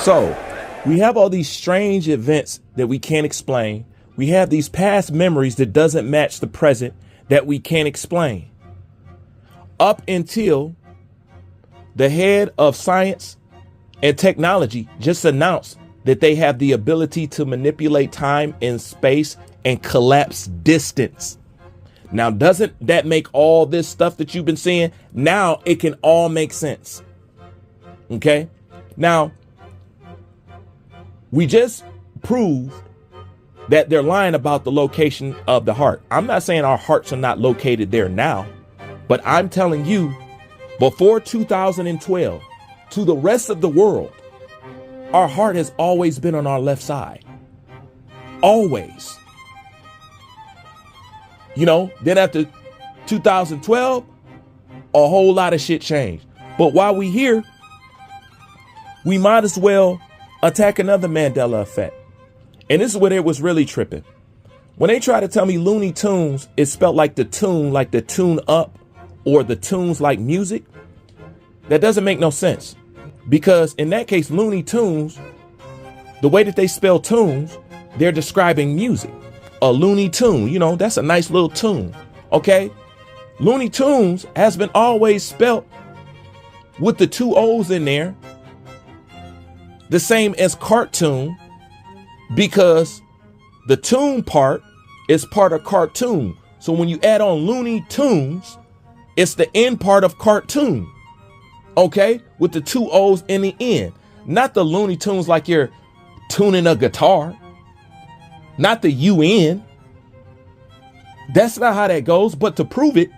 So we have all these strange events that we can't explain. We have these past memories that doesn't match the present that we can't explain. Up until the head of science and technology just announced that they have the ability to manipulate time and space and collapse distance. Now, doesn't that make all this stuff that you've been seeing? Now it can all make sense. Okay. Now, we just proved that they're lying about the location of the heart. I'm not saying our hearts are not located there now, but I'm telling you, before 2012, to the rest of the world, our heart has always been on our left side. Always. You know, then after 2012, a whole lot of shit changed. But while we here, we might as well attack another Mandela effect. And this is where it was really tripping. When they try to tell me Looney Tunes is spelled like the tune up, or the tunes like music, that doesn't make no sense. Because in that case, Looney Tunes, the way that they spell tunes, they're describing music. A Looney Tune, you know, that's a nice little tune. Okay. Looney Tunes has been always spelt with the two O's in there, the same as cartoon, because the tune part is part of cartoon. So when you add on Looney Tunes, it's the end part of cartoon. Okay, with the two O's in the end, not the Looney Tunes like you're tuning a guitar, not the UN. That's not how that goes. But to prove it,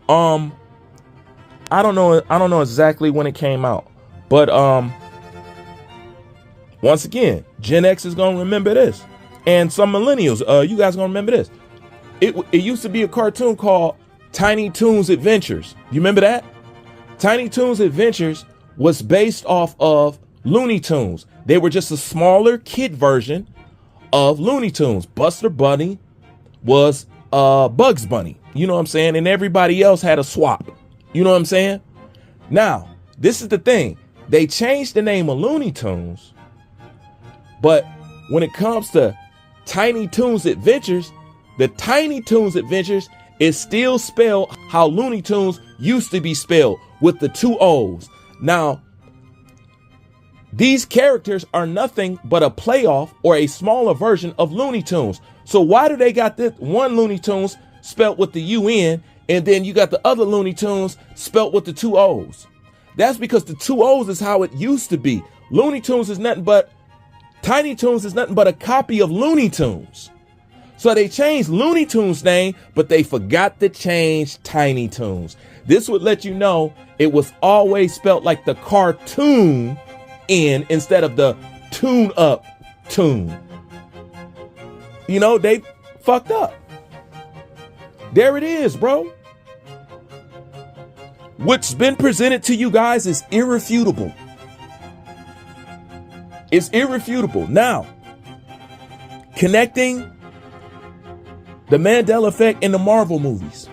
I don't know exactly when it came out, but once again, Gen X is gonna remember this, and some millennials, you guys gonna remember this. It used to be a cartoon called Tiny Toons Adventures. You remember that? Tiny Toons Adventures was based off of Looney Tunes. They were just a smaller kid version of Looney Tunes. Buster Bunny was Bugs Bunny. You know what I'm saying? And everybody else had a swap. You know what I'm saying? Now, this is the thing. They changed the name of Looney Tunes, but when it comes to Tiny Toons Adventures, the Tiny Toons Adventures is still spelled how Looney Tunes used to be spelled, with the two O's. Now, these characters are nothing but a playoff or a smaller version of Looney Tunes. So why do they got this one Looney Tunes spelled with the UN, and then you got the other Looney Tunes spelled with the two O's? That's because the two O's is how it used to be. Looney Tunes is nothing but, Tiny Toons is nothing but a copy of Looney Tunes. So they changed Looney Tunes' name, but they forgot to change Tiny Toons. This would let you know it was always spelt like the cartoon in instead of the tune up tune. You know, they fucked up. There it is, bro. What's been presented to you guys is irrefutable. It's irrefutable. Now, connecting the Mandela effect in the Marvel movies.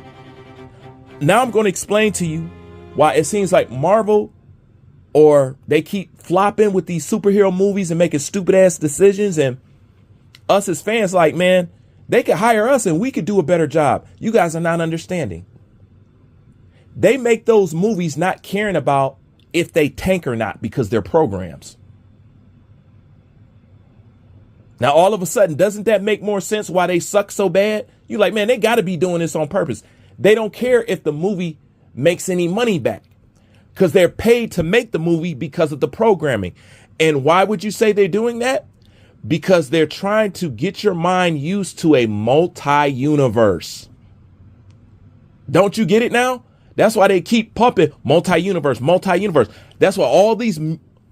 Now I'm going to explain to you why it seems like Marvel, or they keep flopping with these superhero movies and making stupid ass decisions, and us as fans like, man, they could hire us and we could do a better job. You guys are not understanding. They make those movies not caring about if they tank or not because they're programs. Now, all of a sudden, doesn't that make more sense why they suck so bad? You're like, man, they got to be doing this on purpose. They don't care if the movie makes any money back because they're paid to make the movie because of the programming. And why would you say they're doing that? Because they're trying to get your mind used to a multi-universe. Don't you get it now? That's why they keep pumping multi-universe, multi-universe. That's why all these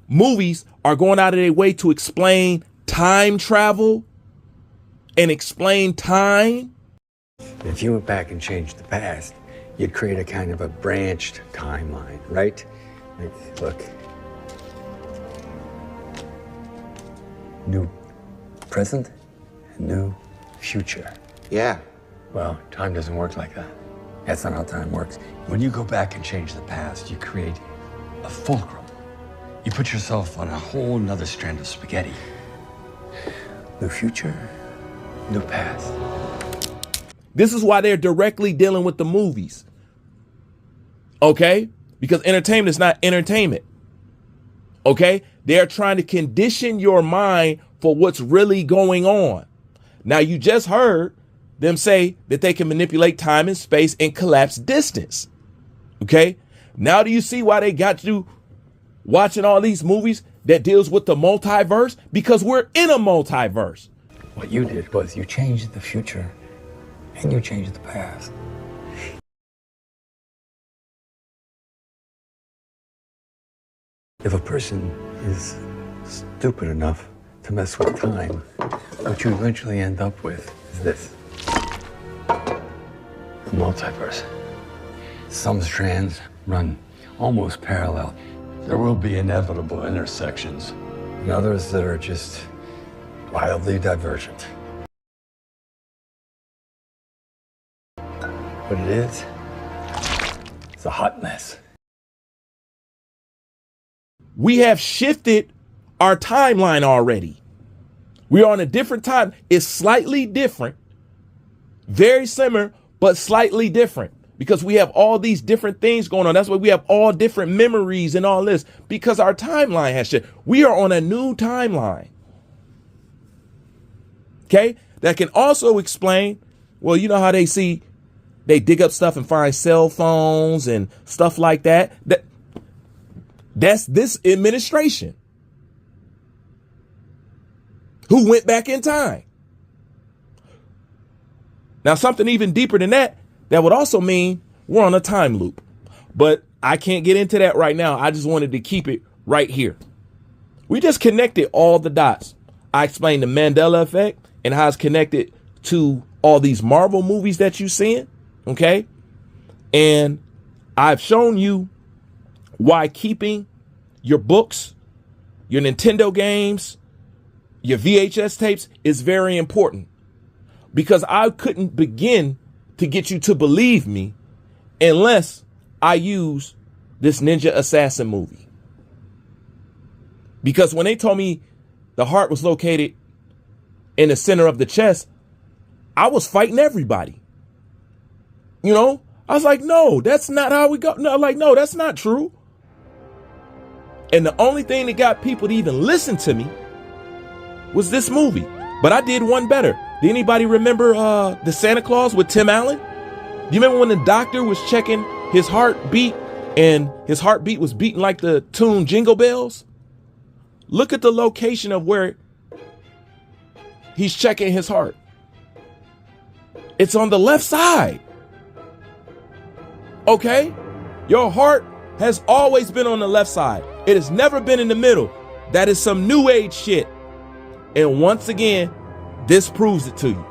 movies are going out of their way to explain time travel and explain time. If you went back and changed the past, you'd create a kind of a branched timeline, right? Like, look. New present and new future. Yeah. Well, time doesn't work like that. That's not how time works. When you go back and change the past, you create a fulcrum. You put yourself on a whole nother strand of spaghetti. New future, new past. This is why they're directly dealing with the movies. Okay? Because entertainment is not entertainment. Okay? They're trying to condition your mind for what's really going on. Now, you just heard them say that they can manipulate time and space and collapse distance. Okay? Now, do you see why they got you watching all these movies that deals with the multiverse? Because we're in a multiverse. What you did was you changed the future and you changed the past. If a person is stupid enough to mess with time, what you eventually end up with is this. A multiverse. Some strands run almost parallel. There will be inevitable intersections. And others that are just wildly divergent. What it is, it's a hot mess. We have shifted our timeline already. We're on a different time. It's slightly different, very similar, but slightly different because we have all these different things going on. That's why we have all different memories and all this because our timeline has shifted. We are on a new timeline. Okay. That can also explain, well, you know how they dig up stuff and find cell phones and stuff like that. That's this administration who went back in time. Now, something even deeper than that would also mean we're on a time loop. But I can't get into that right now. I just wanted to keep it right here. We just connected all the dots. I explained the Mandela effect and how it's connected to all these Marvel movies that you're seeing. Okay. And I've shown you why keeping your books, your Nintendo games, your VHS tapes is very important because I couldn't begin to get you to believe me unless I use this Ninja Assassin movie. Because when they told me the heart was located in the center of the chest, I was fighting everybody. You know, I was like, no, that's not how we go. No, like, no, that's not true. And the only thing that got people to even listen to me was this movie. But I did one better. Did anybody remember the Santa Claus with Tim Allen? Do you remember when the doctor was checking his heartbeat and his heartbeat was beating like the tune Jingle Bells? Look at the location of where he's checking his heart. It's on the left side. Okay? Your heart has always been on the left side. It has never been in the middle. That is some new age shit. And once again, this proves it to you.